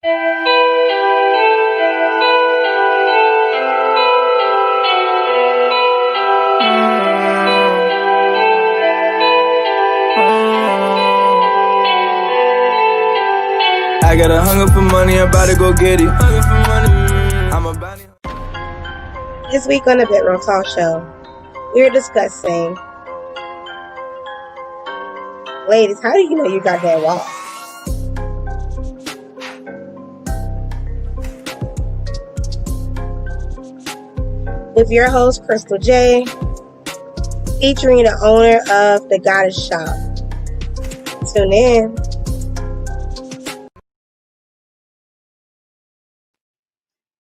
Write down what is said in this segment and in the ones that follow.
I got a hunger for money, I'm about to go get it. Hunger for money, I'm about it. This week on the Bedroom Talk Show, we're discussing, ladies, how do you know you got that WAP? With your host, Crystal J, featuring the owner of the Goddess Shop. Tune in.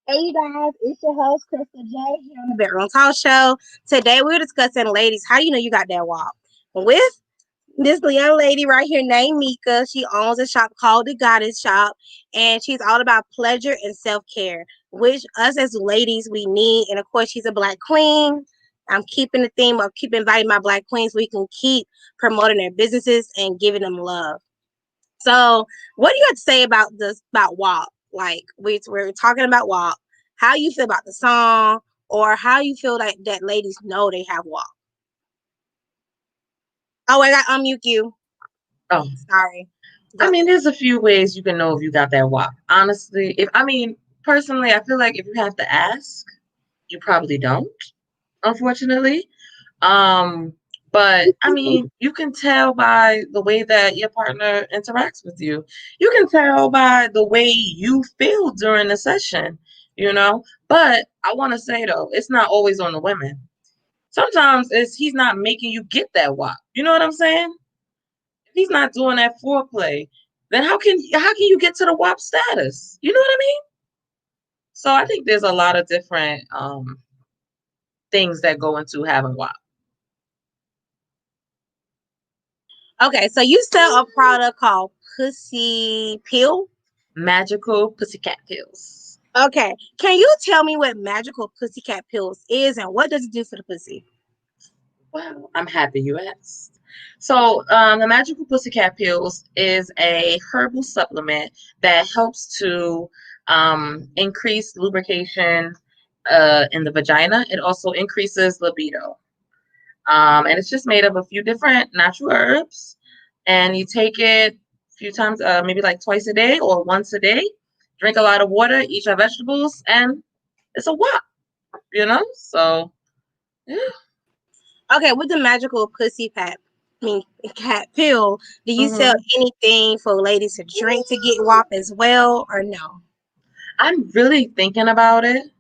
Hey you guys, it's your host Crystal J here on the Bedroom Talk Show. Today we're discussing, ladies, how do you know you got that WAP? With this young lady right here named Mika. She owns a shop called the Goddess Shop, and she's all about pleasure and self-care, which us as ladies we need. And of course, she's a Black queen. I'm keeping the theme of keep inviting my Black queens so we can keep promoting their businesses and giving them love. So, what do you have to say about this about WAP? Like we're talking about WAP. How you feel about the song, or how you feel that ladies know they have WAP? Oh, I got unmute you. Oh, sorry. I mean, there's a few ways you can know if you got that WAP. Honestly, personally, I feel like if you have to ask, you probably don't, unfortunately. But I mean, you can tell by the way that your partner interacts with you. You can tell by the way you feel during the session, But I want to say though, it's not always on the women. Sometimes he's not making you get that WAP. You know what I'm saying? If he's not doing that foreplay, then how can you get to the WAP status? You know what I mean? So I think there's a lot of different things that go into having WAP. Okay, so you sell a product called Pussy Pill? Magical Pussycat Pills. Okay, can you tell me what Magical Pussycat Pills is and what does it do for the pussy? Well, I'm happy you asked. So the Magical Pussycat Pills is a herbal supplement that helps to increase lubrication in the vagina. It also increases libido. And it's just made of a few different natural herbs. And you take it a few times, maybe like twice a day or once a day. Drink a lot of water, eat your vegetables, and it's a WAP, So, yeah. Okay, with the Magical Cat Pill, do you sell anything for ladies to drink to get WAP as well, or no? I'm really thinking about it.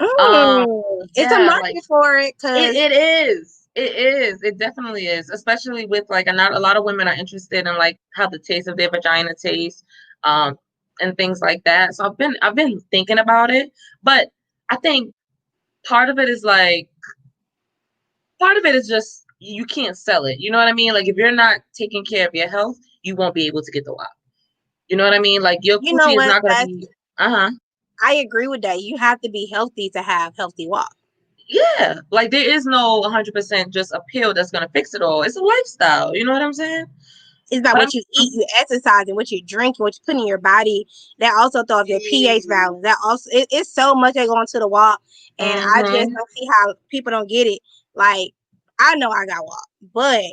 It's a market for it. It is. It definitely is. Especially with not a lot of women are interested in how the taste of their vagina tastes, and things like that. So I've been thinking about it, but I think part of it is just you can't sell it. You know what I mean? Like if you're not taking care of your health, you won't be able to get the WAP. You know what I mean? Like your coochie is not gonna be. I agree with that. You have to be healthy to have healthy WAP. Yeah, like there is no 100% just a pill that's gonna fix it all. It's a lifestyle. You know what I'm saying? It's about what you eat, you exercise, and what you drink, what you put in your body. That also throw off your pH balance. That also it's so much that go into the WAP, and I just don't see how people don't get it. Like I know I got WAP, but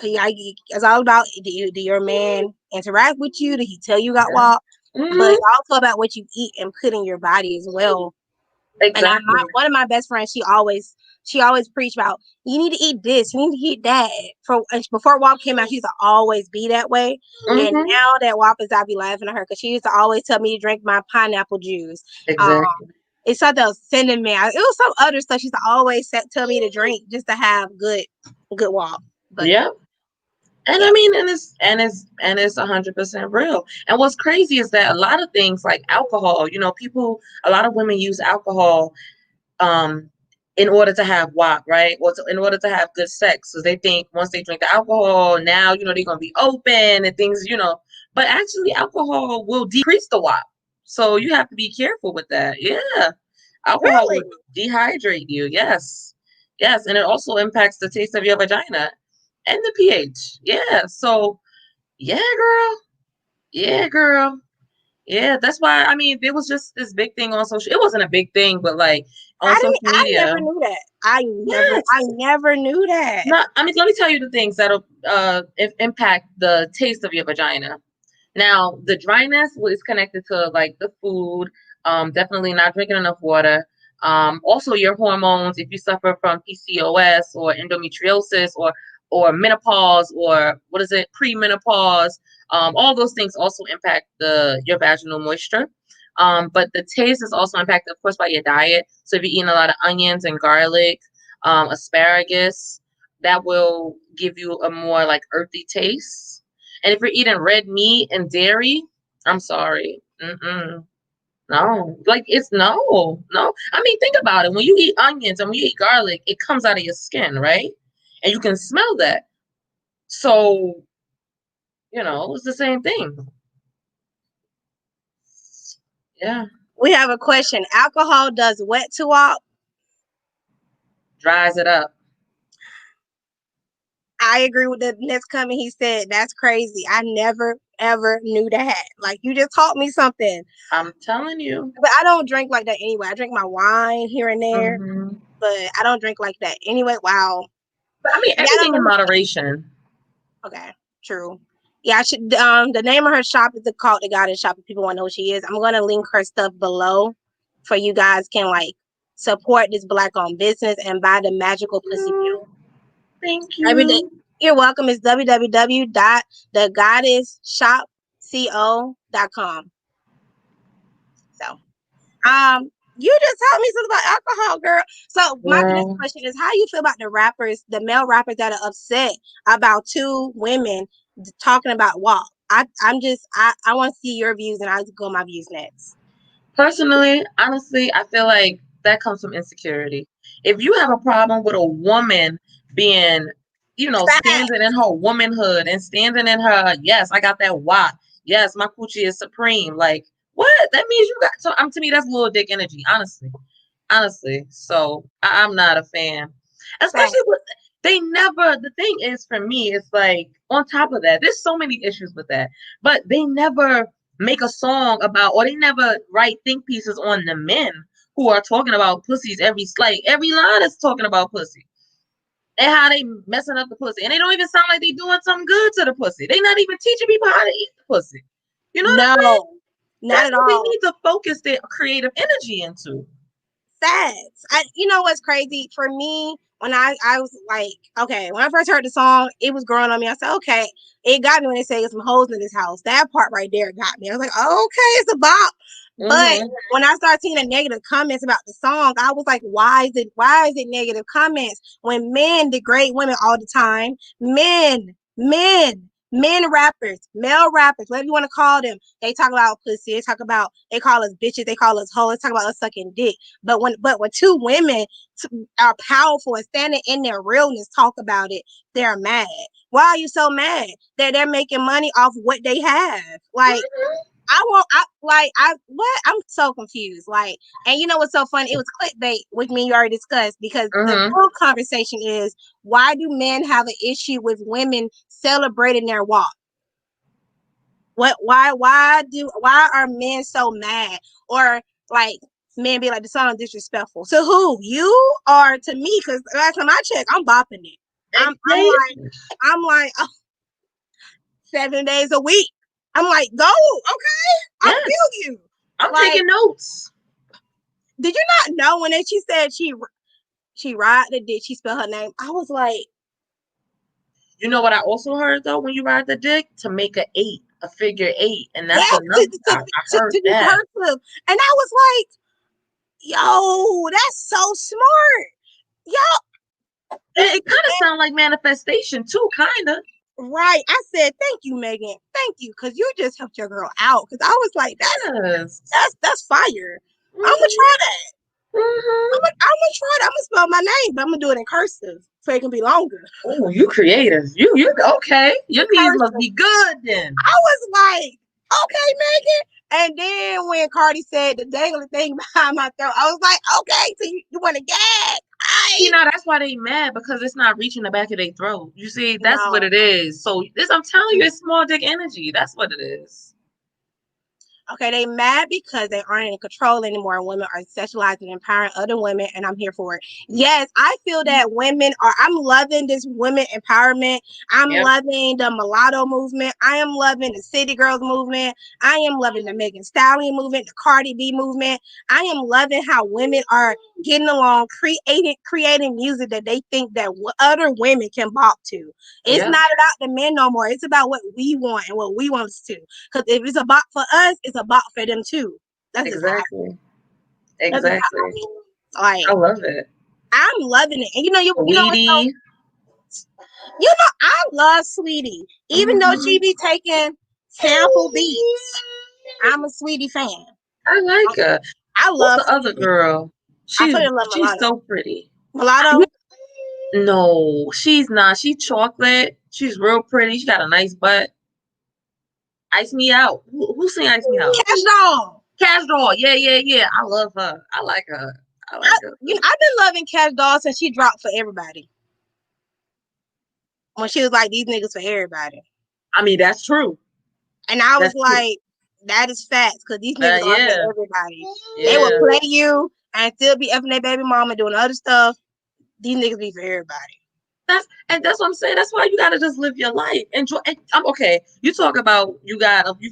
it's all about do your man interact with you? Did he tell you got WAP? But it's also about what you eat and put in your body as well. Exactly. And one of my best friends, she always preached about you need to eat this, you need to eat that. Before WAP came out, she used to always be that way. And now that WAP is, I be laughing at her because she used to always tell me to drink my pineapple juice. Exactly. It's something else, cinnamon. It was some other stuff she used to always tell me to drink just to have good WAP. But yeah. And I mean, and it's 100% real. And what's crazy is that a lot of things like alcohol, a lot of women use alcohol in order to have WAP, right? Or in order to have good sex. So they think once they drink the alcohol, now, they're going to be open and things, But actually, alcohol will decrease the WAP. So you have to be careful with that. Yeah. Alcohol will dehydrate you. Yes. Yes. And it also impacts the taste of your vagina. And the pH. Yeah. So, yeah, girl. Yeah, that's why. I mean, there was just this big thing on social. It wasn't a big thing, but like on social I media. never knew that. I Yes. never knew that. No, I mean, let me tell you the things that'll impact the taste of your vagina. Now, the dryness is connected to like the food, definitely not drinking enough water. Also your hormones, if you suffer from PCOS or endometriosis or menopause or what is it, premenopause, all those things also impact your vaginal moisture. But the taste is also impacted, of course, by your diet. So if you're eating a lot of onions and garlic, asparagus, that will give you a more like earthy taste. And if you're eating red meat and dairy, I'm sorry. No, like it's no. I mean, think about it. When you eat onions and when you eat garlic, it comes out of your skin, right? And you can smell that. So, it's the same thing. Yeah. We have a question. Alcohol does what to WAP? Dries it up. I agree with the next comment. He said, that's crazy. I never, ever knew that. Like, you just taught me something. I'm telling you. But I don't drink like that anyway. I drink my wine here and there, but I don't drink like that anyway. Wow. But I mean, everything in moderation. Okay, true. Yeah, I should. The name of her shop is called The Goddess Shop. If people want to know who she is, I'm gonna link her stuff below, for you guys can like support this Black-owned business and buy the magical pussy pill. Thank you. You're welcome. It's www.thegoddessshopco.com. So, you just told me something about alcohol, girl. So my next question is, how you feel about the male rappers that are upset about two women talking about WAP? I want to see your views, and I'll go my views next. Personally, honestly, I feel like that comes from insecurity. If you have a problem with a woman being, standing in her womanhood and standing in her, yes, I got that WAP. Yes, my coochie is supreme. Like, what? That means you got, so to me, that's little dick energy, honestly. So I'm not a fan. Especially with, the thing is for me, it's like, on top of that, there's so many issues with that, but they never make a song about, or they never write think pieces on the men who are talking about pussies. Every line is talking about pussy and how they messing up the pussy, and they don't even sound like they doing something good to the pussy. They not even teaching people how to eat the pussy. You know what I'm saying? Not at all. They need to focus their creative energy into. Facts. You know what's crazy for me? When I was like, okay, when I first heard the song, it was growing on me. I said, okay, it got me when they say there's some hoes in this house. That part right there got me. I was like, oh, okay, it's a bop. But when I started seeing the negative comments about the song, I was like, why is it negative comments when men degrade women all the time? Men rappers, male rappers, whatever you want to call them, they talk about pussy, they call us bitches, they call us hoes, they talk about us sucking dick. But when two women are powerful and standing in their realness talk about it, they're mad. Why are you so mad? They're making money off what they have. Like, I'm so confused. Like, and you know what's so funny? It was clickbait with me. You already discussed, because the whole conversation is, why do men have an issue with women celebrating their WAP? Why are men so mad? Or like, men be like, the song disrespectful. To who? You or to me? Because last time I checked, I'm bopping it. I'm like, oh, 7 days a week. I'm like, go, okay, I feel you. I'm taking notes. Did you not know when she said she ride the dick, she spelled her name? I was like, you know what I also heard though, when you ride the dick, to make a figure 8, and that's enough. I heard that. And I was like, yo, that's so smart. Yo, it kind of sounds like manifestation too, kind of. Right. I said, thank you, Megan. Thank you, because you just helped your girl out. Because I was like, that's fire. I'm gonna try that. I'm gonna try that. I'm gonna spell my name, but I'm gonna do it in cursive so it can be longer. Oh, you creative. You okay. Your knees must be good then. I was like, okay, Megan. And then when Cardi said the dangling thing behind my throat, I was like, okay, so you want to gag. That's why they mad, because it's not reaching the back of their throat. You see, that's what it is. So I'm telling you, it's small dick energy. That's what it is. Okay, they mad because they aren't in control anymore. Women are sexualizing and empowering other women, and I'm here for it. Yes, I feel that I'm loving this women empowerment. I'm Yep. loving the mulatto movement. I am loving the city girls movement. I am loving the Megan Stallion movement, the Cardi B movement. I am loving how women are getting along, creating music that they think that other women can bop to. It's Yep. not about the men no more. It's about what we want and what we want to. Because if it's a bop for us, it's a bop for them too. That's just how. Exactly. That's just how I Exactly. feel. Like I love it. I'm loving it, and you know what's so, Weedy. I love Sweetie, even though she be taking sample beats. I'm a Sweetie fan. I like her. I Who's love the other Sweetie. girl? I She's couldn't love she's Mulatto. so pretty. Mulatto. No, she's not. She's chocolate. She's real pretty. She got a nice butt. Ice Me Out. Who sing Ice Me Out? Cash Doll. Cash Doll. Yeah, yeah, yeah. I love her. I like her. I like her. I've been loving Cash Doll since she dropped For Everybody. When she was like, these niggas for everybody. I mean, that's true. And I was That's true. like, that is facts, because these niggas are Yeah. for everybody. Yeah. They will play you and still be effing their baby mama doing other stuff. These niggas be for everybody. That's what I'm saying. That's why you gotta just live your life. Enjoy. I'm okay. You talk about you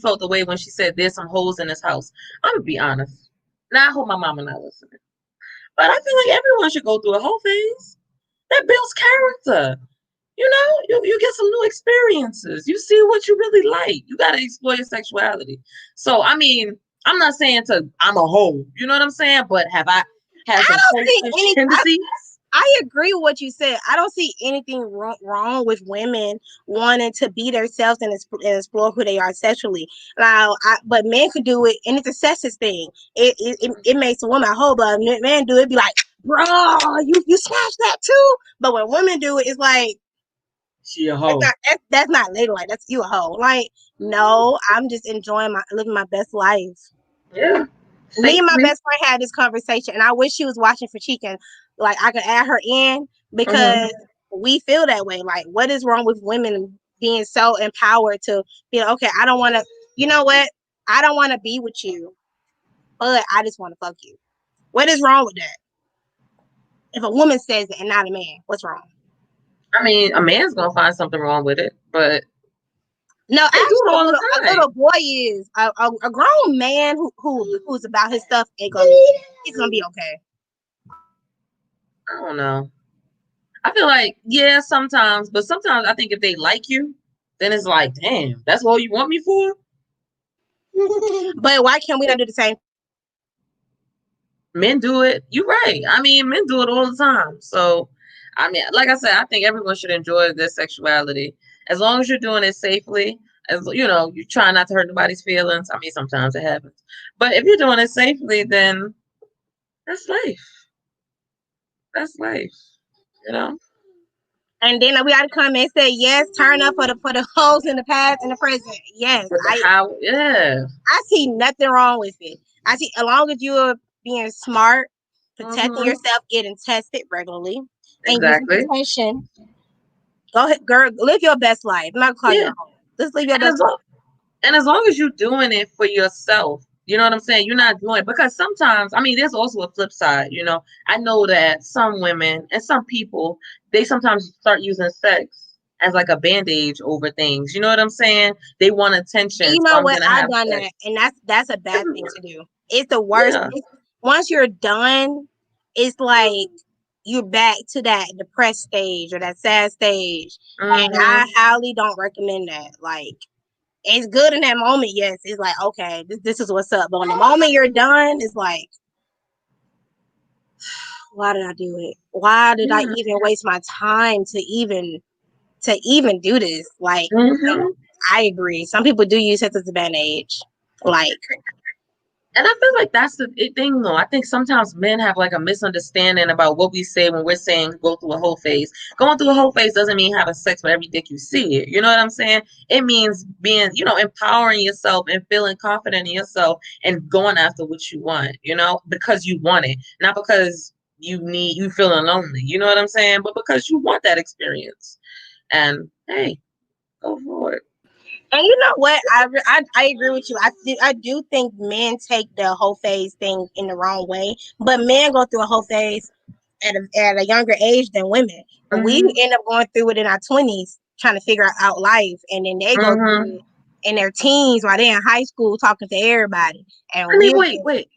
felt the way when she said there's some hoes in this house. I'm gonna be honest. Now I hope my mama not listening. But I feel like everyone should go through a whole phase. That builds character. You know, you get some new experiences. You see what you really like. You gotta explore your sexuality. So I mean, I'm not saying I'm a hoe. You know what I'm saying? But have I had some selfish tendencies? I agree with what you said. I don't see anything wrong with women wanting to be themselves and explore who they are sexually. But men could do it, and it's a sexist thing. It makes a woman a hoe, but men do it, be like, bro, you smash that too. But when women do it, it's like, she a hoe. That's not ladylike. That's you a hoe. Like, no, I'm just enjoying living my best life. Yeah. Me and my best friend had this conversation, and I wish she was watching for Chicken. Like, I could add her in, because we feel that way. Like, what is wrong with women being so empowered to be like, okay, I don't want to, you know what? I don't want to be with you, but I just want to fuck you. What is wrong with that? If a woman says it and not a man, what's wrong? I mean, a man's gonna find something wrong with it, but no, actually, a little boy is a grown man who's about his stuff. He's gonna be okay. I don't know. I feel like, yeah, sometimes, but sometimes I think if they like you, then it's like, damn, that's all you want me for? But why can't we not do the same? Men do it. You're right. I mean, men do it all the time. So, I mean, like I said, I think everyone should enjoy their sexuality. As long as you're doing it safely, as you know, you try not to hurt nobody's feelings. I mean, sometimes it happens. But if you're doing it safely, then that's life. That's life. You know? And then we got to come and say, yes, turn up for the hoes in the past and the present. Yes, I see nothing wrong with it. I see, as long as you're being smart, protecting yourself, getting tested regularly, and using protection. Go ahead, girl, live your best life. I'm not calling you a hoe. Just live your best life. And as long as you're doing it for yourself, you know what I'm saying? You're not doing it because sometimes, I mean, there's also a flip side. You know, I know that some women and some people, they sometimes start using sex as like a bandage over things. You know what I'm saying? They want attention. You know what? I've done that, and that's a bad thing to do. It's the worst. Yeah. Once you're done, it's like you're back to that depressed stage or that sad stage, and I highly don't recommend that. Like, it's good in that moment, yes. It's like, okay, this is what's up. But when the moment you're done, it's like, why did I do it? Why did I even waste my time to even do this? Like, I agree. Some people do use sex as a bandage. Like, and I feel like that's the thing, though. I think sometimes men have like a misunderstanding about what we say when we're saying go through a whole phase. Going through a whole phase doesn't mean having sex with every dick you see. You know what I'm saying? It means being, you know, empowering yourself and feeling confident in yourself and going after what you want, you know, because you want it, not because you feeling lonely. You know what I'm saying? But because you want that experience. And hey, go for it. And you know what? I agree with you. I do think men take the whole phase thing in the wrong way, but men go through a whole phase at a younger age than women. We Mm-hmm. end up going through it in our 20s, trying to figure out life, and then they go through Mm-hmm. it in their teens while they're in high school talking to everybody. And I mean, we're wait.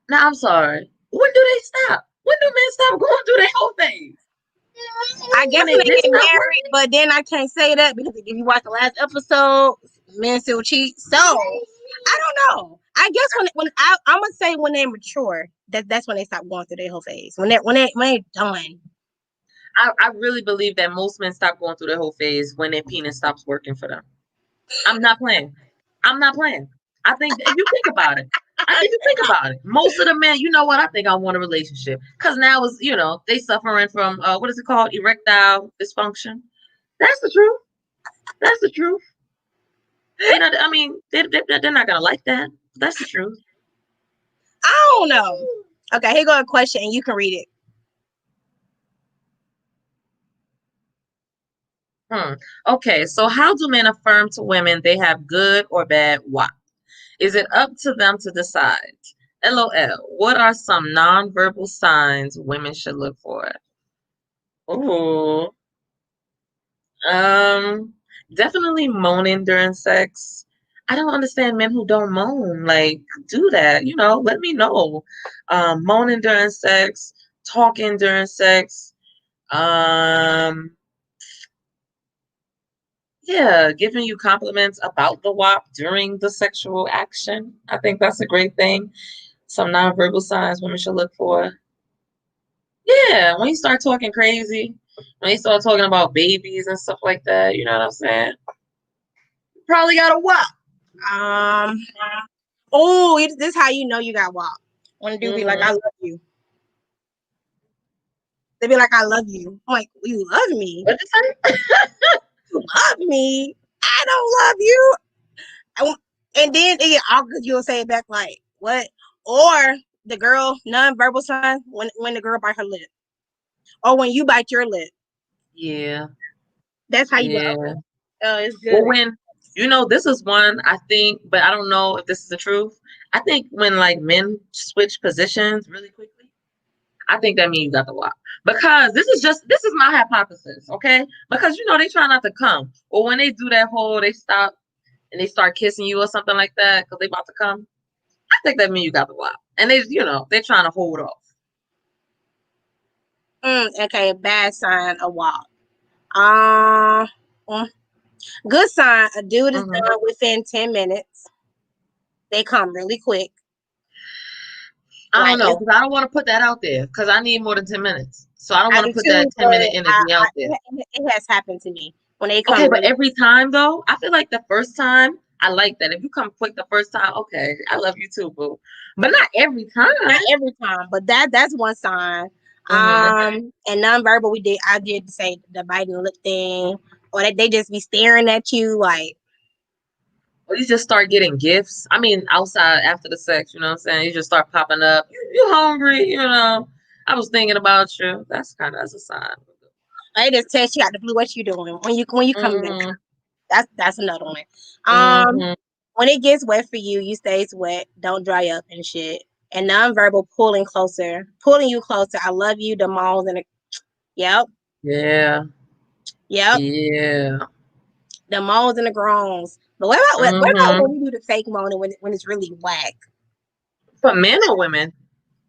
Now I'm sorry. When do they stop? When do men stop going through their whole phase? I guess When when they they just get stop married, working? but then I can't say that because if you watch the last episode, men still cheat. So I don't know. I guess I'm gonna say when they're mature, that's when they stop going through their whole phase. When they're done. I really believe that most men stop going through their whole phase when their penis stops working for them. I'm not playing. I'm not playing. I think if you think about it, most of the men, you know what? I think I want a relationship because now is they suffering from what is it called, erectile dysfunction. That's the truth. That's the truth. They not. I mean, they're not gonna like that. That's the truth. I don't know. Okay, here go a question, and you can read it. Okay, so how do men affirm to women they have good or bad WAP? Is it up to them to decide? LOL. What are some nonverbal signs women should look for? Ooh. Um, Definitely moaning during sex. I don't understand men who don't moan. Like, do that, let me know. Moaning during sex, talking during sex. Um, yeah, giving you compliments about the WAP during the sexual action. I think that's a great thing. Some nonverbal signs women should look for. Yeah, when you start talking crazy, when you start talking about babies and stuff like that, you know what I'm saying? Probably got a WAP. Um. Oh, this is how you know you got WAP. When a dude be like, "I Mm-hmm. love you," they be like, "I love you." I'm like, "You love me? What you say? You love me? I don't love you." And then it get awkward. You'll say it back like, "What?" Or the girl non-verbal sign when the girl bite her lip, or when you bite your lip. Yeah, That's how you go. yeah. Oh, it's Well, good. when this is one I think, but I don't know if this is the truth. I think when like men switch positions really quickly, I think that means you got the WAP. Because this is my hypothesis, okay? Because they try not to come, or when they do that whole they stop and they start kissing you or something like that because they about to come. I think that means you got the WAP, and they're trying to hold off. Okay, bad sign, a WAP. Uh, mm, Good sign, a dude is Hmm. done within 10 minutes. They come really quick. I don't Like know it's, because I don't want to put that out there because I need more than 10 minutes, so I don't I want to do put too, that but 10-minute energy out there. it has happened to me when they Okay, come but really every time though, I feel like the first time I like that. If you come quick the first time, okay, I love you too, boo. But not every time. not every time, but that's one sign. Hmm. And nonverbal, I did say the biting lip thing, or that they just be staring at you like, Or you just start getting gifts. I mean, outside after the sex, you know what I'm saying? You just start popping up. You hungry, I was thinking about you. That's a sign. they just text you out the blue, what you doing when you coming back. Hmm. That's another one. Um, Hmm. when it gets wet for you, you stays wet. Don't dry up and shit. And nonverbal pulling you closer. I love you. The malls and the yep, Yeah. yep. Yeah. The moans and the groans. But what about Hmm. when you do the fake moaning when it's really whack? For men or women?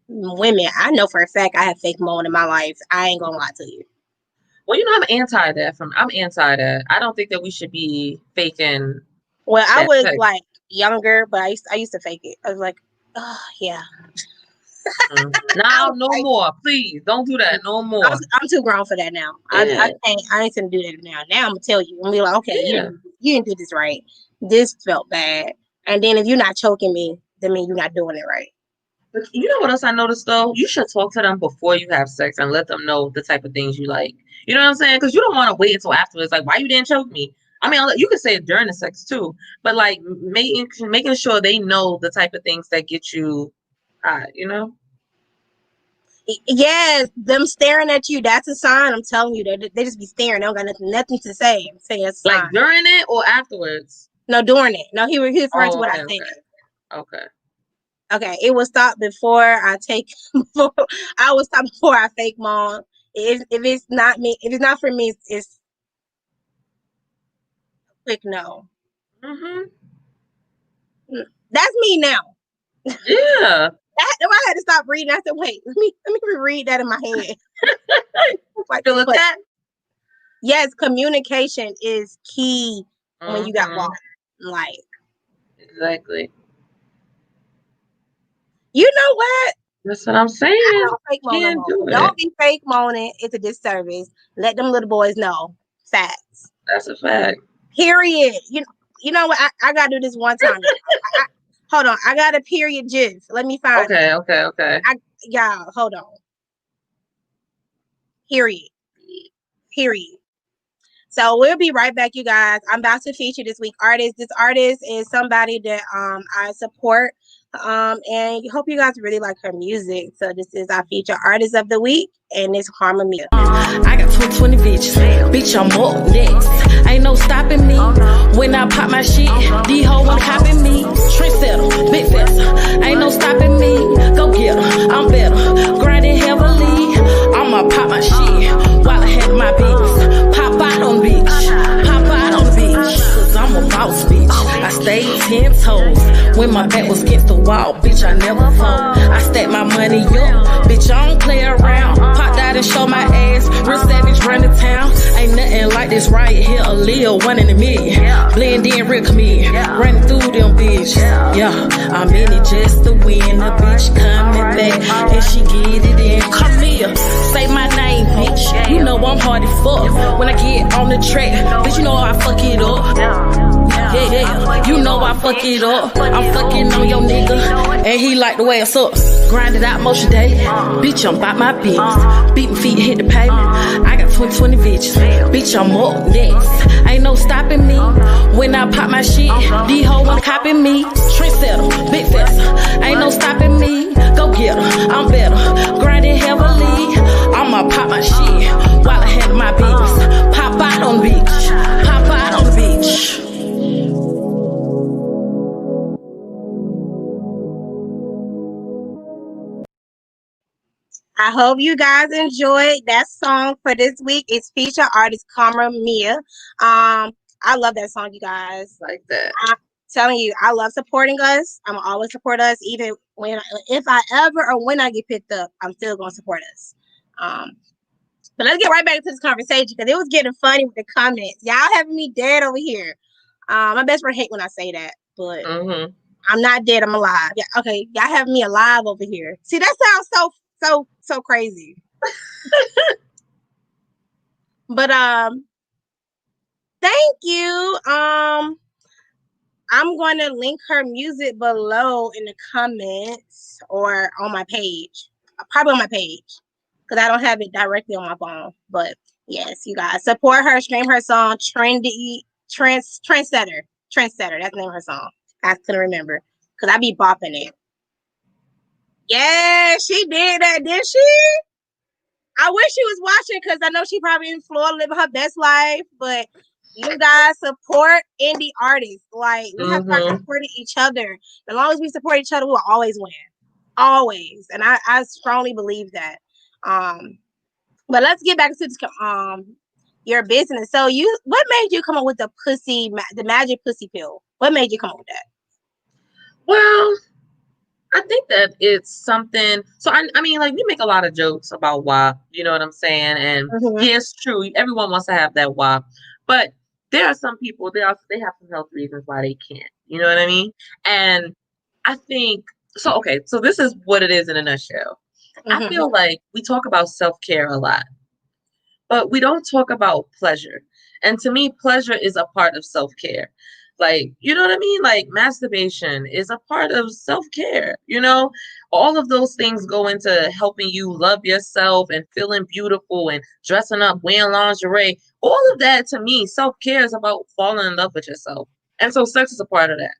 Women, I know for a fact I have fake moan in my life. I ain't gonna lie to you. Well, I'm anti that. I'm anti that. I don't think that we should be faking Well, I that was sex. like younger, but I used to fake it. I was like, oh yeah. I Now, was no like, more. Please don't do that. No more. I'm too grown for that now. I Yeah, can't. I ain't gonna do that now. Now I'm gonna tell you. I'm gonna be like, okay, yeah. you didn't do this right. This felt bad. And then if you're not choking me, that means you're not doing it right. But you know what else I noticed though? You should talk to them before you have sex and let them know the type of things you like. You know what I'm saying? Because you don't want to wait until afterwards. Like, why you didn't choke me? I mean, you could say it during the sex too, but like making sure they know the type of things that get you hot. Yes, them staring at you, that's a sign. I'm telling you, they just be staring. They don't got nothing to say. I'm saying that's a Like sign. during it or afterwards. No, during it. No, he was referring to what I said. Okay. It was stopped before I take. I was stopped before I fake mom. If it's not me, if it's not for me, it's quick no. That's me now. Yeah. I had to stop reading. I said, wait, let me reread that in my head. Feel that? Yes, communication is key when you got WAP. Like, exactly. You know what? That's what I'm saying. Don't fake moan. Don't be fake moaning. It's a disservice. Let them little boys know. Facts. That's a fact. Period. You know what? I gotta do this one time. Hold on. I got a period gif. Let me find it. Okay. Y'all, hold on. Period. So we'll be right back, you guys. I'm about to feature this week artist. This artist is somebody that I support. And hope you guys really like her music. So this is our feature artist of the week, and it's Waameeka. I got 20 bitches, bitch, I'm up next. Ain't no stopping me when I pop my shit. These hoes wanna copy me. Trendsetter, big festa. Ain't no stopping me. Go get her, I'm better. Grinding heavily. I'ma pop my shit while I had my bitch. Pop out on the beach, pop out on the beach. Cause I'm a boss, bitch. I stayed 10 toes when my back was against the wall, bitch. I never fold. I stack my money up, bitch. I don't play around. Popped out and show my ass. Real savage running town. Ain't nothing like this right here. A Leo, 1 in a million. Blend in, real comedian. Running through them bitches. Yeah, I'm in it just to win. The bitch coming back and she get it in. Come here, say my name, bitch. You know I'm hard as fuck. When I get on the track, bitch, you know I fuck it up. Yeah, you know I fuck it up. I'm fucking on your nigga, and he like the way it's up. Grind it out motion day, bitch, I'm about my business. Beating feet hit the pavement. I got 20 bitches, bitch, I'm up next. Ain't no stopping me when I pop my shit. These hoes wanna copy me. Trendsetter, big festa. Ain't no stopping me. Go get her, I'm better. Grinding heavily. I'ma pop my shit while I handle my business. Pop out on the beach, pop out on the beach. I hope you guys enjoyed that song for this week. It's feature artist Waameeka. I love that song, you guys. Like that. I'm telling you, I love supporting us. I'm gonna always support us, even if I ever or when I get picked up, I'm still gonna support us. But let's get right back into this conversation because it was getting funny with the comments. Y'all having me dead over here. My best friend hate when I say that, but I'm not dead. I'm alive. Yeah, okay, y'all have me alive over here. See, that sounds so crazy. But thank you. I'm going to link her music below in the comments or on my page. Probably on my page because I don't have it directly on my phone. But yes, you guys support her, stream her song, Trendsetter. That's the name of her song. I couldn't remember because I be bopping it. Yeah, she did that, did she? I wish she was watching because I know she probably in Florida living her best life. But you guys support indie artists. Like, we have to start supporting each other. As long as we support each other, we'll always win. Always. And I strongly believe that. But let's get back to this, your business. So what made you come up with the magic pussy pill? What made you come up with that? Well, I think that it's something. So I mean, like, we make a lot of jokes about WAP. You know what I'm saying? And yeah, it's true. Everyone wants to have that WAP, but there are some people. They have some health reasons why they can't. You know what I mean? And I think so. Okay, so this is what it is in a nutshell. I feel like we talk about self-care a lot, but we don't talk about pleasure. And to me, pleasure is a part of self-care. Like, you know what I mean? Like, masturbation is a part of self-care. You know, all of those things go into helping you love yourself and feeling beautiful and dressing up, wearing lingerie. All of that, to me, self-care is about falling in love with yourself. And so sex is a part of that.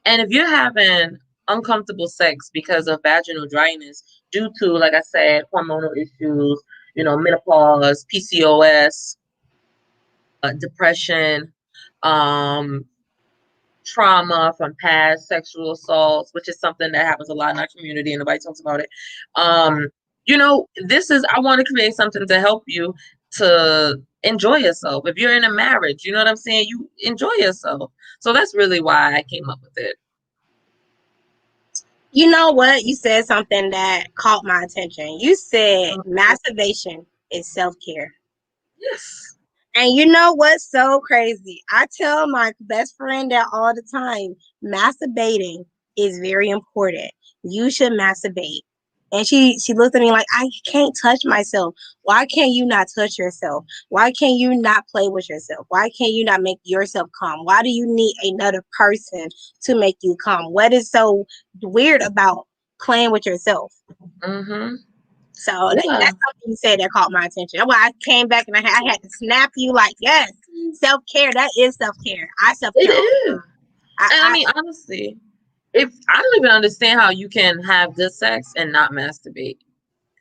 And if you're having uncomfortable sex because of vaginal dryness due to, like I said, hormonal issues, you know, menopause, PCOS, depression, trauma from past sexual assaults, which is something that happens a lot in our community and nobody talks about it. You know, I want to create something to help you to enjoy yourself. If you're in a marriage, you know what I'm saying? You enjoy yourself. So that's really why I came up with it. You know what? You said something that caught my attention. You said masturbation is self-care. Yes. And you know what's so crazy? I tell my best friend that all the time. Masturbating is very important. You should masturbate. And she looked at me like, I can't touch myself. Why can't you not touch yourself? Why can't you not play with yourself? Why can't you not make yourself come? Why do you need another person to make you come? What is so weird about playing with yourself? Mm-hmm. So that's something you said that caught my attention. That's why I came back and I had to snap you like, yes, self-care. That is self-care. I self-care. It is. I mean, honestly, I don't even understand how you can have good sex and not masturbate.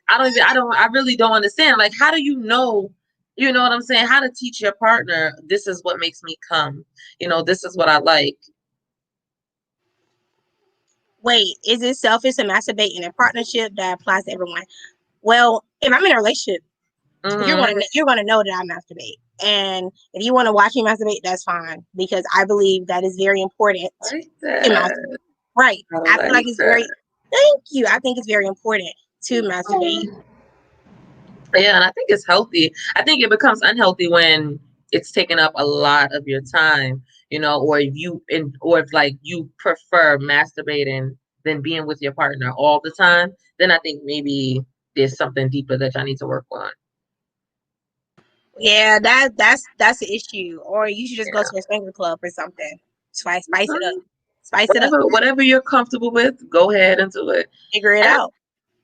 I really don't understand. Like, how do you know what I'm saying? How to teach your partner, this is what makes me come. You know, this is what I like. Wait, is it selfish to masturbate in a partnership? That applies to everyone. Well, if I'm in a relationship, you're gonna know that I masturbate. And if you want to watch me masturbate, that's fine. Because I believe that is very important to masturbate. Right. I feel like it's very thank you. I think it's very important to masturbate. Yeah, and I think it's healthy. I think it becomes unhealthy when it's taking up a lot of your time, you know, or if like you prefer masturbating than being with your partner all the time, then I think maybe there's something deeper that y'all need to work on. Yeah, that's the issue. Or you should just go to a swinger club or something. Spice it up. Spice it up. Whatever you're comfortable with, go ahead and do it. Figure it out.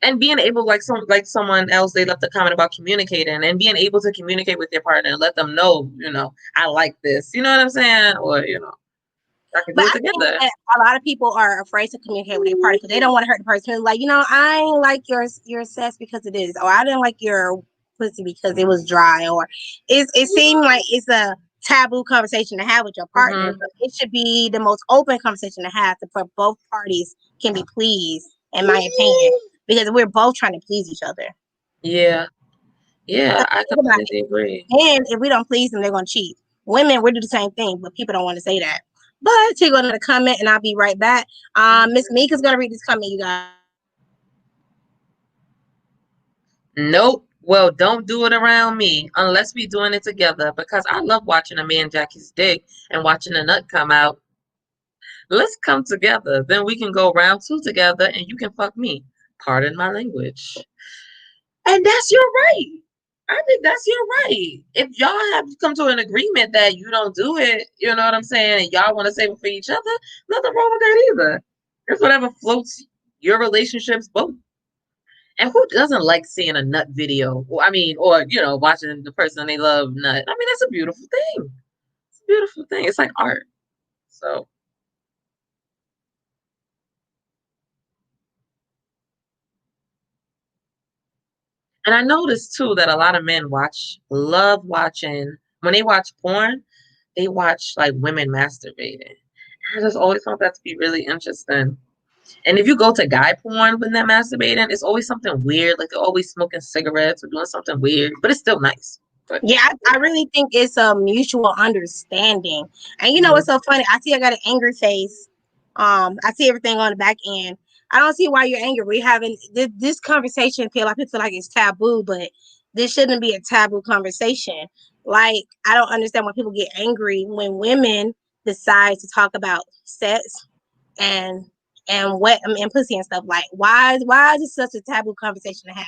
And being able, like someone else, they left a comment about communicating and being able to communicate with your partner and let them know, you know, I like this. You know what I'm saying? Or, you know, I can do it together. A lot of people are afraid to communicate with their partner because they don't want to hurt the person. Like, you know, I ain't like your sex because it is, or I didn't like your pussy because it was dry, or it seemed like it's a taboo conversation to have with your partner. But it should be the most open conversation to have for both parties can be pleased, in my opinion, because we're both trying to please each other. Yeah, I completely agree. And if we don't please them, they're gonna cheat. Women, we do the same thing, but people don't want to say that. But take another comment, and I'll be right back. Miss Meeka's gonna read this comment, you guys. Nope. Well, don't do it around me unless we're doing it together, because I love watching a man jack his dick and watching a nut come out. Let's come together. Then we can go round 2 together and you can fuck me. Pardon my language. And that's your right. I think that's your right. If y'all have come to an agreement that you don't do it, you know what I'm saying, and y'all want to save it for each other, nothing wrong with that either. It's whatever floats your relationships both. And who doesn't like seeing a nut video? Or you know, watching the person they love nut. I mean, that's a beautiful thing. It's a beautiful thing. It's like art. So. And I noticed too that a lot of men love watching, when they watch porn, they watch like women masturbating. I just always found that to be really interesting. And if you go to guy porn when they're masturbating, it's always something weird. Like they're always smoking cigarettes or doing something weird, but it's still nice. But, yeah, I really think it's a mutual understanding. And you know what's so funny? I see I got an angry face. I see everything on the back end. I don't see why you're angry. We're having this conversation. A lot of people feel like it's taboo, but this shouldn't be a taboo conversation. Like, I don't understand why people get angry when women decide to talk about sex and pussy and stuff. Like, why is it such a taboo conversation to have?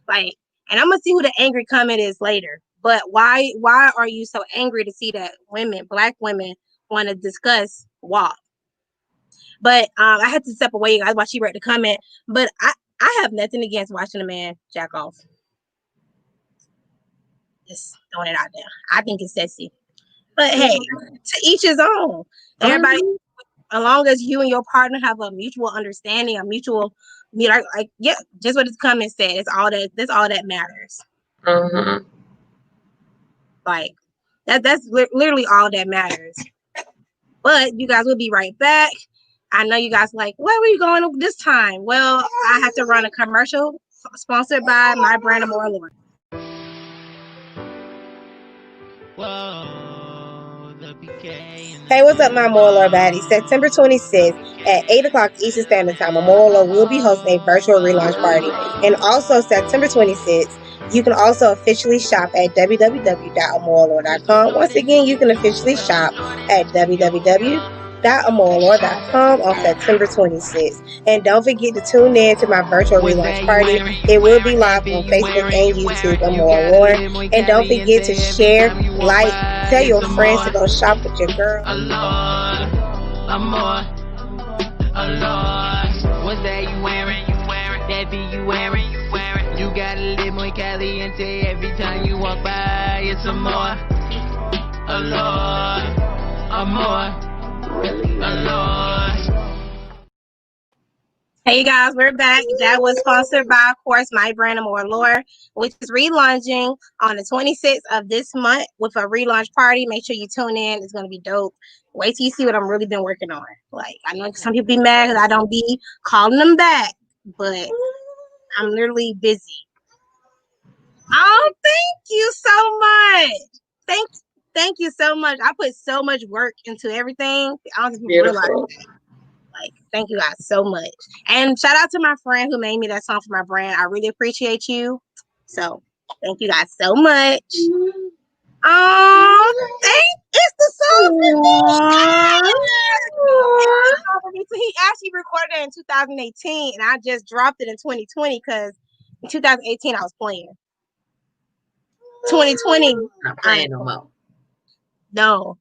Like, and I'm gonna see who the angry comment is later. But why are you so angry to see that Black women, want to discuss WAP? But I had to step away while she read the comment. But I have nothing against watching a man jack off. Just throwing it out there. I think it's sexy. But hey, to each his own. Everybody, as long as you and your partner have a mutual understanding, a mutual, yeah, just what this comment said. That's all that matters. Like that's literally all that matters. But you guys will be right back. I know you guys like, where are you going this time? Well, I have to run a commercial sponsored by my brand of More Lord. Hey, what's up, my More Lord baddies? September 26th at 8 o'clock Eastern Standard Time, More Lord will be hosting a virtual relaunch party. And also September 26th, you can also officially shop at www.amorelord.com. Once again, you can officially shop at www.amorelord.com on September 26th. And don't forget to tune in to my virtual relaunch party. It will be live on Facebook and YouTube, Amore Lord. And don't forget to share, like, tell your friends to go shop with your girl. What's that you wearing? That be you wearing? You got a little more caliente every time you walk by. It's amor, amor. Hey guys, we're back. That was sponsored by, of course, my brand of More Lore, which is relaunching on the 26th of this month with a relaunch party. Make sure you tune in. It's going to be dope. Wait till you see what I'm really been working on. Like, I know some people be mad because I don't be calling them back, but I'm literally busy. Oh, thank you so much. Thank you so much. I put so much work into everything. I don't even realize that. Like, thank you guys so much. And shout out to my friend who made me that song for my brand. I really appreciate you. So thank you guys so much. It's the song for me. So he actually recorded it in 2018 and I just dropped it in 2020 because in 2018 I was playing. 2020 not playing no more. No.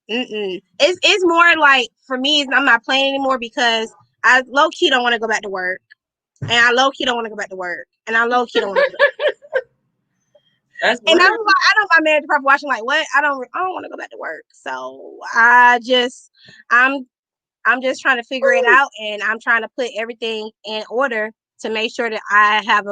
It's more like, for me, I'm not playing anymore because I low-key don't want to go back to work. And I low-key don't want to go back to work. And I low-key don't want to go back to work. That's and I'm like, I know my manager probably watching like, what? I don't want to go back to work. So I'm just trying to figure it out, and I'm trying to put everything in order to make sure that I have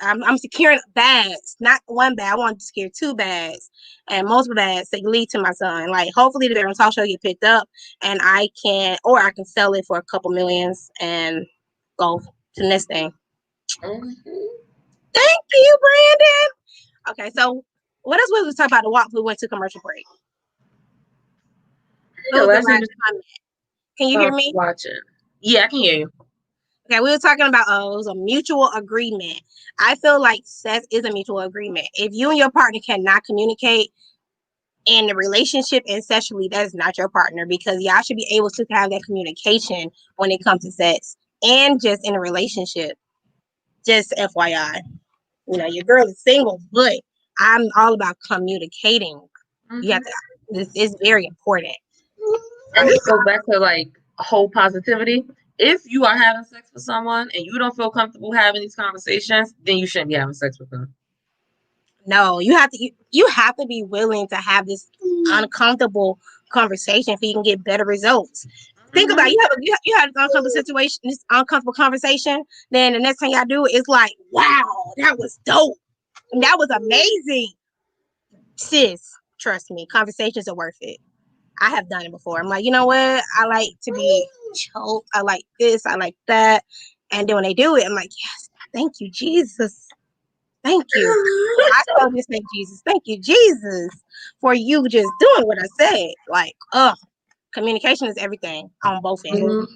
I'm securing bags, not one bag. I want to secure 2 bags and multiple bags that lead to my son. Like, hopefully the Barron Talk Show get picked up and I can sell it for a couple millions and go to the next thing. Thank you, Brandon. Okay, so what else was we talking about the WAP? We went to commercial break. Can you hear me? Watching. Yeah, I can hear you. Okay, we were talking about it was a mutual agreement. I feel like sex is a mutual agreement. If you and your partner cannot communicate in the relationship and sexually, that is not your partner, because y'all should be able to have that communication when it comes to sex and just in a relationship. Just FYI, your girl is single, but I'm all about communicating. You have to. This is very important. And this goes back to like whole positivity. If you are having sex with someone and you don't feel comfortable having these conversations, then you shouldn't be having sex with them. No, you have to be willing to have this uncomfortable conversation so you can get better results. Think about it. You have an uncomfortable situation, this uncomfortable conversation. Then the next time y'all do it, it's like, wow, that was dope. And that was amazing. Sis, trust me, conversations are worth it. I have done it before. I'm like, you know what? I like to be choked. I like this. I like that. And then when they do it, I'm like, yes, thank you, Jesus. Thank you. I still just thank Jesus. Thank you, Jesus, for you just doing what I said. Like, communication is everything on both ends.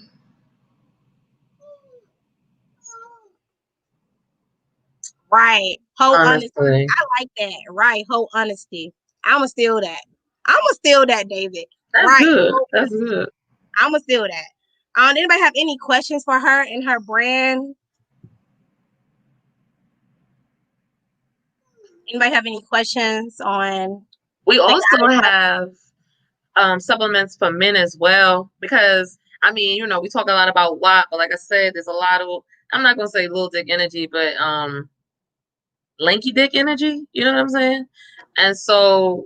Right. Whole honesty. I like that. Right. Whole honesty. I'ma steal that, David. That's good. That's good. I'ma steal that. Anybody have any questions for her and her brand? Anybody have any questions on? We also have supplements for men as well, because we talk a lot about WAP, but like I said, there's a lot of, I'm not gonna say little dick energy, but lanky dick energy, you know what I'm saying? And so,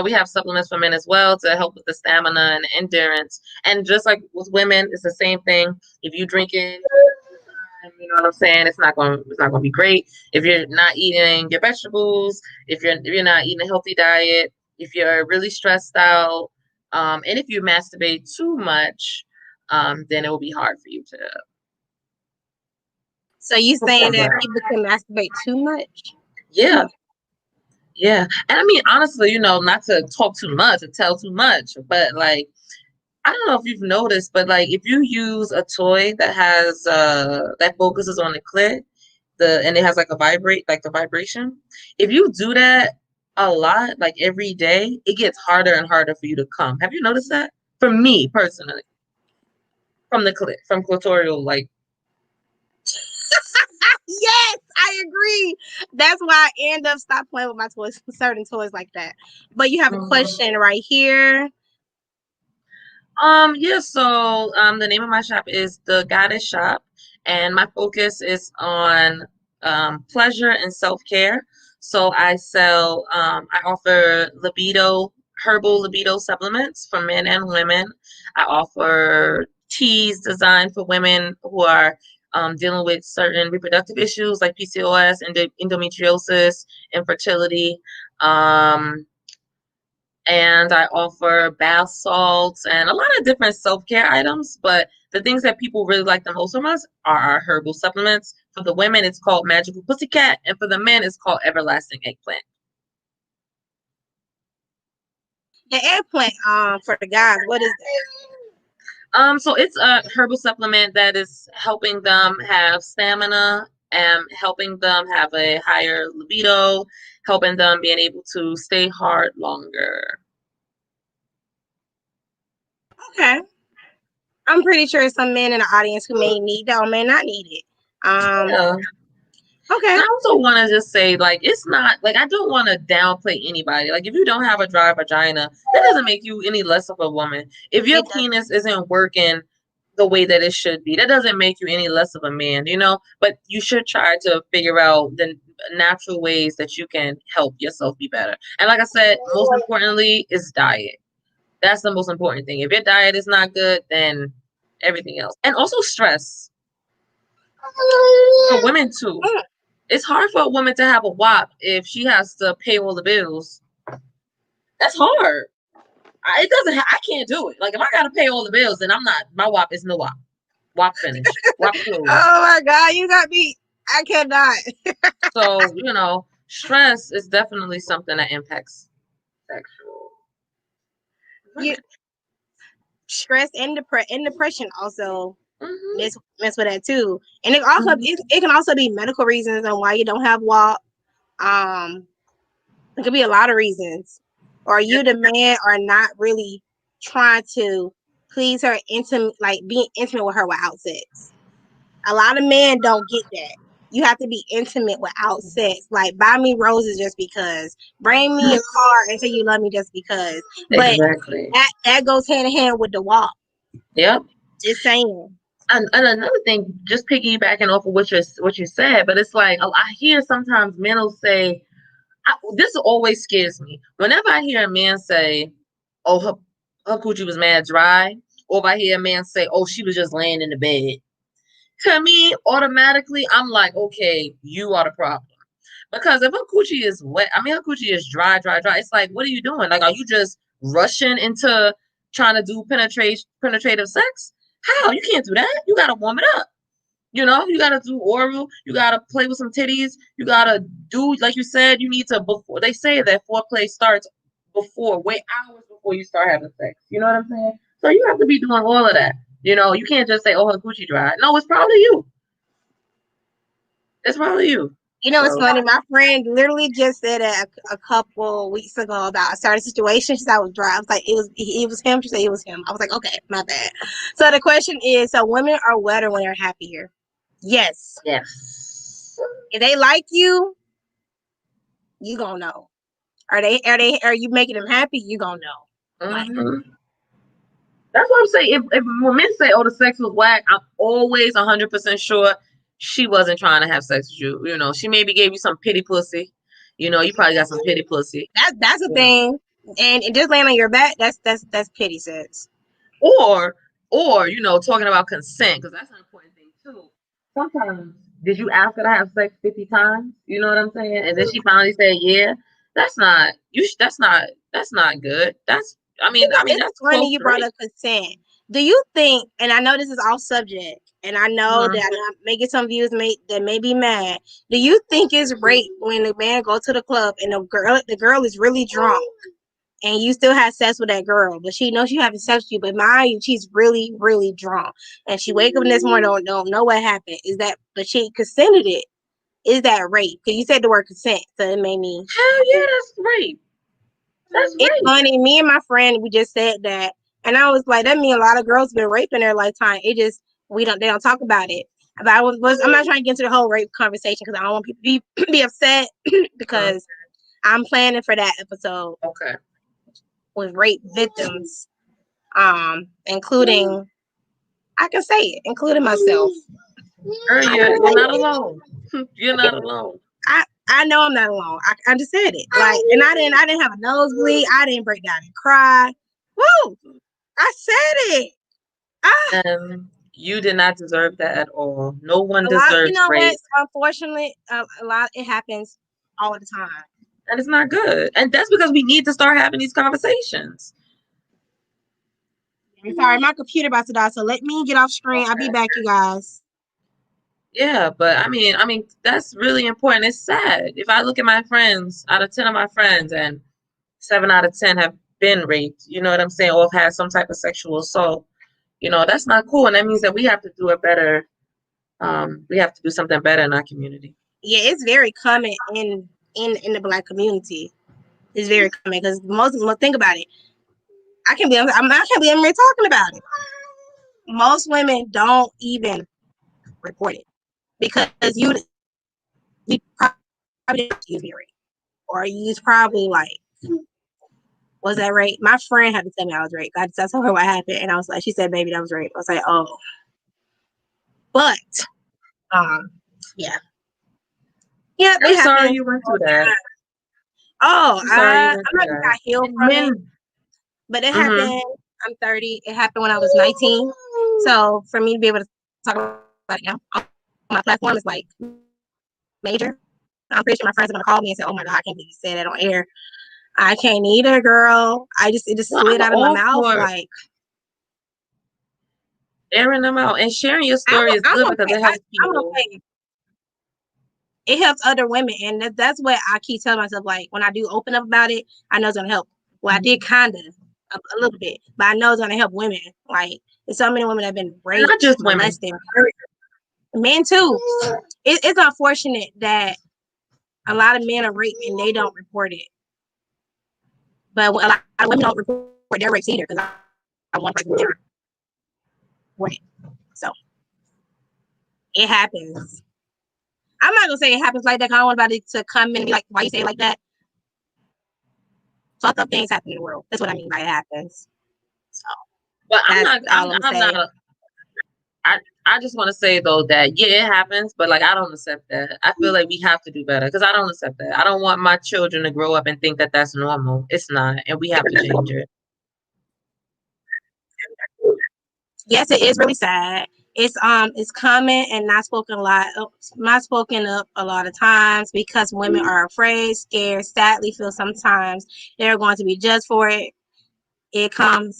we have supplements for men as well to help with the stamina and the endurance. And just like with women, it's the same thing. If you drink it, you know what I'm saying, it's not gonna be great. If you're not eating your vegetables, if you're not eating a healthy diet, if you're really stressed out, And if you masturbate too much, then it will be hard for you to. So you saying that people can masturbate too much? Yeah. Yeah. And I mean, honestly, not to talk too much or tell too much, but like, I don't know if you've noticed, but like if you use a toy that has that focuses on the clit, and it has like the vibration, if you do that a lot, like every day, it gets harder and harder for you to come. Have you noticed that? For me personally, from the clit, from clitoral, like. Yes, I agree. That's why I end up stop playing with my toys, certain toys like that. But you have a question right here. Yeah, so the name of my shop is The Goddess Shop, and my focus is on pleasure and self-care. So I offer herbal libido supplements for men and women. I offer teas designed for women who are dealing with certain reproductive issues like PCOS, endometriosis, infertility. And I offer bath salts and a lot of different self-care items. But the things that people really like the most from us are our herbal supplements. For the women, it's called Magical Pussycat, and for the men, it's called Everlasting Eggplant. The eggplant, for the guys, what is that? So it's a herbal supplement that is helping them have stamina and helping them have a higher libido, helping them being able to stay hard longer. Okay. I'm pretty sure some men in the audience who may need that or may not need it. Yeah. Okay. And I also want to just say, like, it's not like I don't want to downplay anybody. Like, if you don't have a dry vagina, that doesn't make you any less of a woman. If your penis isn't working the way that it should be, that doesn't make you any less of a man, But you should try to figure out the natural ways that you can help yourself be better. And like I said, most importantly is diet. That's the most important thing. If your diet is not good, then everything else. And also stress. For women too. It's hard for a woman to have a WAP if she has to pay all the bills. That's hard. I can't do it. Like if I gotta pay all the bills, then my WAP is no WAP. WAP finished. WAP closed. Oh my God, you got me. I cannot. So, stress is definitely something that impacts sexual. Stress and depression also mess with that too. And it can also be medical reasons on why you don't have WAP. It could be a lot of reasons. Or you, the man, are not really trying to please her being intimate with her without sex. A lot of men don't get that. You have to be intimate without sex. Like, buy me roses just because. Bring me a car and say you love me just because. But exactly. that goes hand in hand with the WAP. Yep. Just saying. And another thing, just piggybacking off of what you said, but it's like I hear sometimes men will say, this always scares me. Whenever I hear a man say, "Oh, her coochie was mad dry," or if I hear a man say, "Oh, she was just laying in the bed," to me, automatically, I'm like, okay, you are the problem. Because if her coochie is wet, her coochie is dry. It's like, what are you doing? Like, are you just rushing into trying to do penetrative sex? How? You can't do that. You gotta warm it up. You gotta do oral. You gotta play with some titties. You gotta do, like you said, you need to, before they say that foreplay starts hours before you start having sex. You know what I'm saying? So you have to be doing all of that. You can't just say, "Oh, her coochie dry." No, it's probably you. It's probably you. It's funny. My friend literally just said it a couple weeks ago about a certain situation. She said I was dry. I was like, it was him. She said it was him. I was like, okay, my bad. So the question is, so women are wetter when they're happier? Yes. Yes. If they like you, you gonna know. Are you making them happy? You gonna know. Mm-hmm. That's what I'm saying. If when men say, "Oh, the sex was whack," I'm always 100% sure she wasn't trying to have sex with you. She maybe gave you some pity pussy. You probably got some pity pussy. That's a thing. And just laying on your back, that's pity sex. Or talking about consent, because that's an important thing too. Sometimes, did you ask her to have sex 50 times? You know what I'm saying? And then she finally said, "Yeah." That's not good. That's That's funny close you to brought rape. up consent. Do you think, and I know this is off subject, and I know that I'm making some views that may be mad. Do you think it's rape when the man go to the club and the girl is really drunk and you still have sex with that girl, but she knows you having sex with you, but mind you, she's really, really drunk, and she wake up this morning don't know what happened? But she consented it. Is that rape? Because you said the word consent, so it made me. Hell yeah, that's rape. That's It's rape. funny. Me and my friend, we just said that, and I was like, that means a lot of girls been raped in their lifetime. It just they don't talk about it. But I'm not trying to get into the whole rape conversation because I don't want people to be upset because I'm planning for that episode. Okay. With rape victims, including I can say it, including myself. Girl, you're not alone. You're not alone. I know I'm not alone. I just said it. Like, and I didn't have a nosebleed. I didn't break down and cry. Woo! I said it. You did not deserve that at all. No one A lot, you deserves know rape. what? Unfortunately, a lot it happens all the time. And it's not good. And that's because we need to start having these conversations. I'm sorry, my computer about to die, so let me get off screen. Okay. I'll be back, you guys. Yeah, but I mean, that's really important. It's sad. If I look at my friends, out of 10 of my friends, and 7 out of 10 have been raped, you know what I'm saying, or have had some type of sexual assault, that's not cool. And that means that we have to do it better. We have to do something better in our community. Yeah, it's very common in the Black community. It's very common because most think about it. I can't believe I'm talking about it. Most women don't even report it because you probably use me right, or you probably like, was that rape? My friend had to tell me I was raped. I told her what happened, and I was like, she said, "Baby, that was rape." I was like, "Oh," but yeah. I'm sorry you went through that. Oh, I'm not got healed from it, but it happened. I'm 30. It happened when I was 19. So for me to be able to talk about it now on my platform is like major. I'm pretty sure my friends are gonna call me and say, "Oh my God, I can't believe you said that on air." I can't either, girl. It just slid out of my mouth. Like, airing them out and sharing your story is good because it helps people. It helps other women, and that's what I keep telling myself. Like, when I do open up about it, I know it's gonna help. Well, I did kind of a little bit, but I know it's gonna help women. Like, there's so many women that have been raped, not just women, men too. It's unfortunate that a lot of men are raped and they don't report it, but a lot of women don't report their rapes either because I want to report it. So it happens. I'm not gonna say it happens like that because I don't want anybody to come in and be like, "Why you say it like that?" Fucked up things happen in the world. That's what I mean by it happens. So, but I just want to say though that yeah, it happens, but like I don't accept that. I feel like we have to do better because I don't accept that. I don't want my children to grow up and think that that's normal. It's not, and we have to change it. Yes, it is really sad. It's common and not spoken up a lot of times because women are afraid, scared, sadly feel sometimes they're going to be judged for it. It's a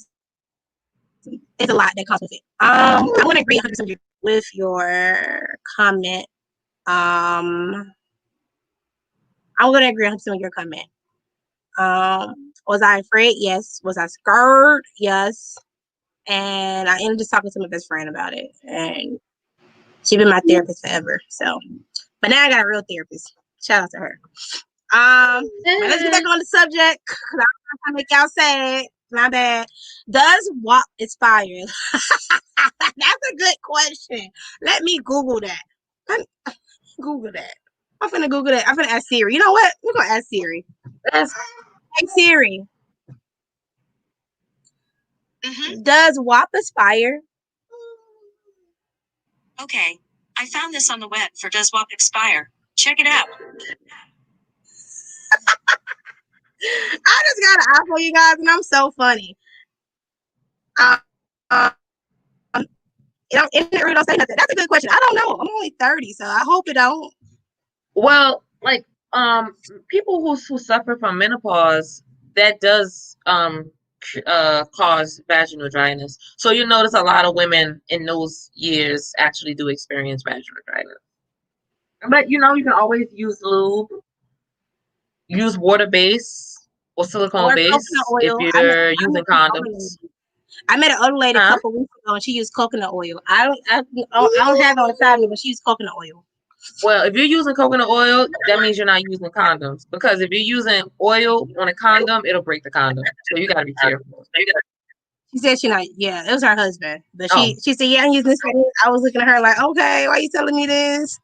lot that comes with it. I'm going to agree 100% with your comment. I'm going to agree 100% with your comment. Was I afraid? Yes. Was I scared? Yes. And I ended up just talking to my best friend about it, and she's been my therapist forever. So, but now I got a real therapist. Shout out to her. But let's get back on the subject. I don't want to make y'all sad. My bad. Does WAP expire? That's a good question. Let me Google that. Google that. I'm finna Google that. I'm finna ask Siri. You know what? We're gonna ask Siri. Hey Siri. Does WAP expire? Okay, I found this on the web for Does WAP expire? Check it out. I just got an iPhone, you guys, and I'm so funny. It really don't say nothing. That's a good question. I don't know. I'm only 30, so I hope it don't. Well, like people who suffer from menopause, that does cause vaginal dryness. So you notice a lot of women in those years actually do experience vaginal dryness. But you know, you can always use lube, use water base or silicone Or coconut base if oil. you're using condoms. I met an older lady a Huh? couple weeks ago, and she used coconut oil. I don't have it on the side of me, but she used coconut oil. Well, if you're using coconut oil, that means you're not using condoms. Because if you're using oil on a condom, it'll break the condom. So you gotta be careful. She said she not. Yeah, it was her husband, but Oh, she said, "Yeah, I'm using this." I was looking at her like, "Okay, why are you telling me this,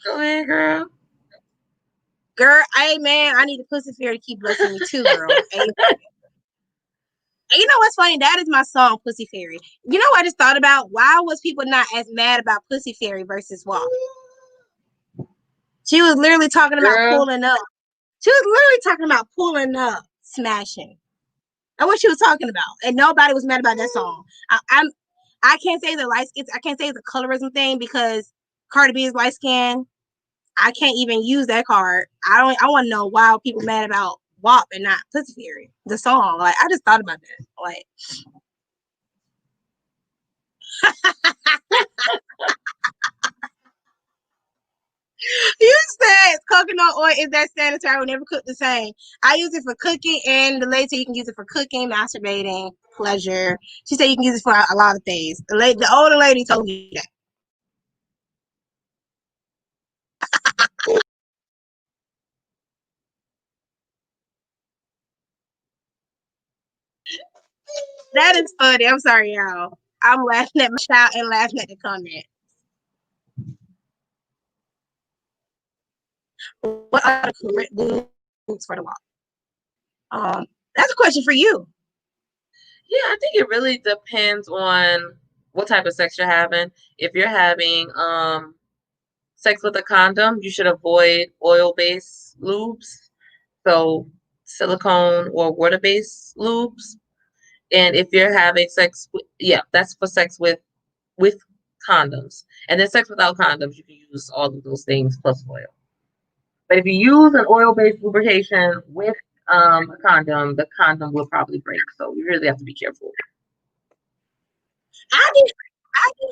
go ahead, girl. girl?" Hey, man, I need a pussy fairy to keep blessing me too, girl. Hey, and you know what's funny? That is my song, Pussy Fairy. You know what I just thought about? Why was people not as mad about Pussy Fairy versus WAP? She was literally talking about Girl. pulling up. She was literally talking about pulling up, smashing. That's what she was talking about, and nobody was mad about that song. I can't say the light skin. I can't say it's a colorism thing because Cardi B is light skin. I can't even use that card. I want to know why people mad about WAP and not Pussy Fairy, the song. Like I just thought about that. Like you said coconut oil is that sanitary. I would never cook the same. I use it for cooking, and the lady said you can use it for cooking, masturbating, pleasure. She said you can use it for a lot of things. The older lady told me that. That is funny. I'm sorry, y'all. I'm laughing at my child and laughing at the comment. What are the correct foods for the WAP? That's a question for you. Yeah, I think it really depends on what type of sex you're having. If you're having sex with a condom, you should avoid oil-based lubes. So silicone or water-based lubes. And if you're having sex with, yeah, that's for sex with condoms. And then sex without condoms, you can use all of those things plus oil. But if you use an oil-based lubrication with a condom, the condom will probably break. So you really have to be careful. I did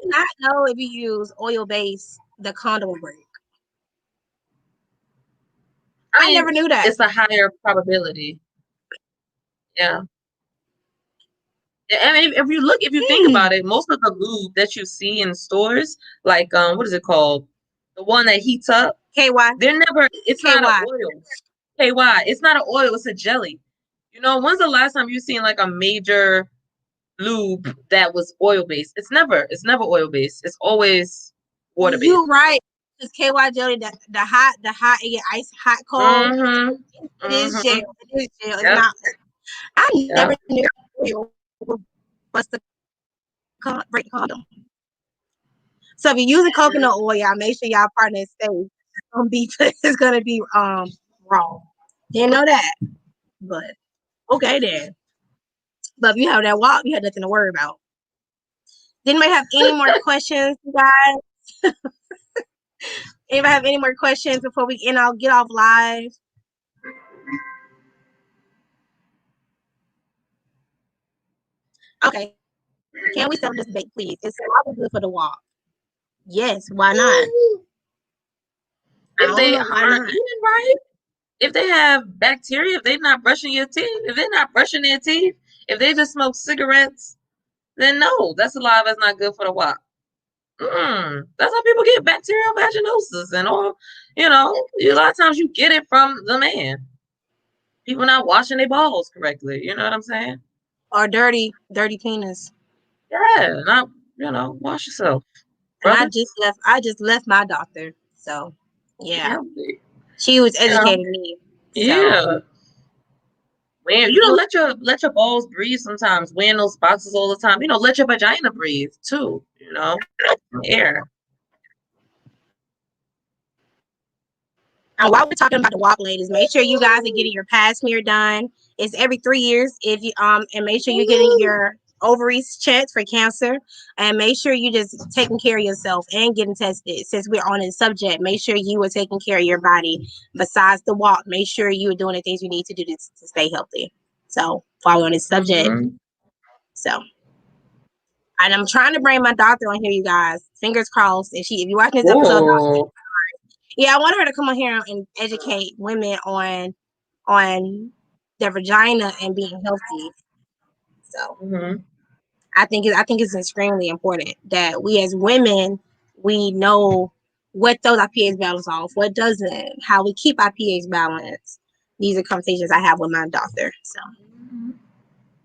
not know if you use oil base, the condom will break. I mean, never knew that. It's a higher probability. Yeah. I mean, if you think about it, most of the lube that you see in stores, like what is it called? The one that heats up. KY. It's not an oil. KY. It's not an oil, it's a jelly. You know, when's the last time you've seen like a major lube that was oil based? It's never oil based. It's always water based. You're right. Because KY jelly, the hot, it get ice hot cold. Mm-hmm. It is gel. It is gel. It's Yep. not. I never knew what's the break condom. So if you're using coconut oil, y'all make sure y'all partner is safe. It's gonna be raw. Didn't know that, but okay then. But if you have that WAP, you have nothing to worry about. Did anybody have any more questions, you guys? Anybody have any more questions before we end? I'll get off live. Okay. Can we settle this debate, please? Is saliva good for the WAP? Yes. Why not? If they aren't eating right, if they have bacteria, if they're not brushing your teeth, if they're not brushing their teeth, if they just smoke cigarettes, then no, that saliva is not good for the WAP. That's how people get bacterial vaginosis and all. You know, a lot of times you get it from the man. People not washing their balls correctly. You know what I'm saying? Or dirty penis. Yeah, not wash yourself. And I just left my doctor. So yeah. She was educating me. So. Yeah. Man, let your balls breathe sometimes. Wearing those boxes all the time. Let your vagina breathe too. Air. And while we're talking about the WAP, ladies, make sure you guys are getting your pap smear done. It's every 3 years. If you and make sure you're getting your ovaries checked for cancer, and make sure you just taking care of yourself and getting tested. Since we're on the subject, make sure you are taking care of your body. Besides the WAP, make sure you are doing the things you need to do to stay healthy. So while we're on this subject, so. And I'm trying to bring my doctor on here, you guys. Fingers crossed. If you're watching this episode, I want her to come on here and educate women on their vagina and being healthy. So I think it's extremely important that we as women, we know what throws our pH balance off, what doesn't, how we keep our pH balance. These are conversations I have with my doctor. So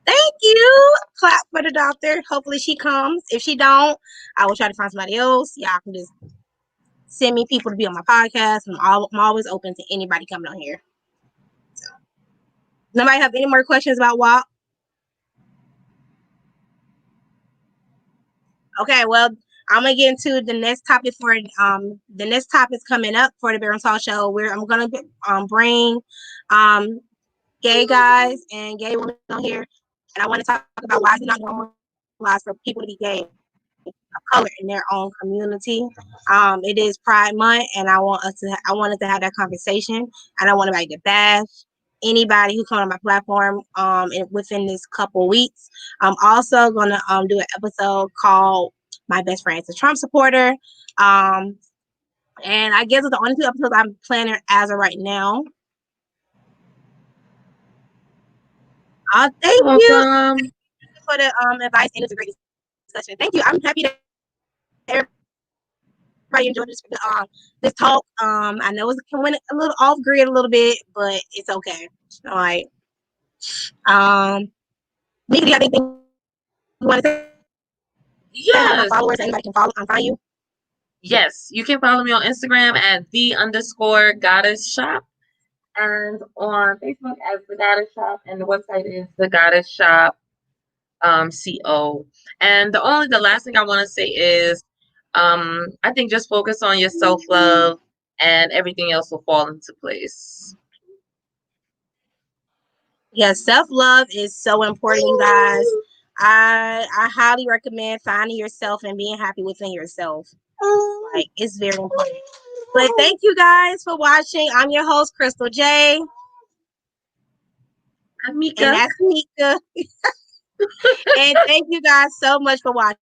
thank you. Clap for the doctor. Hopefully she comes. If she don't, I will try to find somebody else. Y'all can just send me people to be on my podcast. I'm always open to anybody coming on here. So, nobody have any more questions about WAP? Okay, well, I'm gonna get into the next topic for the next topic is coming up for the Bear and Salt Show, where I'm gonna bring gay guys and gay women on here, and I want to talk about why it's not normalized for people to be gay of color in their own community. It is Pride Month, and I wanted to have that conversation. I don't want anybody to bash anybody who comes on my platform within this couple weeks. I'm also gonna do an episode called "My Best Friend's a Trump Supporter," and I guess it's the only 2 episodes I'm planning as of right now. Thank you for the advice, and it's a great discussion. Thank you. I'm happy that everybody enjoyed this talk. I know it went a little off grid a little bit, but it's okay. All right. Nikki, do you have anything you want to say? Yes. Followers, anybody can find you. Yes, you can follow me on Instagram at @the_goddess shop, and on Facebook as the Goddess Shop, and the website is the Goddess Shop CO. And the last thing I want to say is, I think just focus on your self-love, and everything else will fall into place. Yes, self-love is so important, you guys. I highly recommend finding yourself and being happy within yourself. Like, it's very important. But thank you guys for watching. I'm your host, Crystal J. I'm Mika. And that's Mika. And thank you guys so much for watching.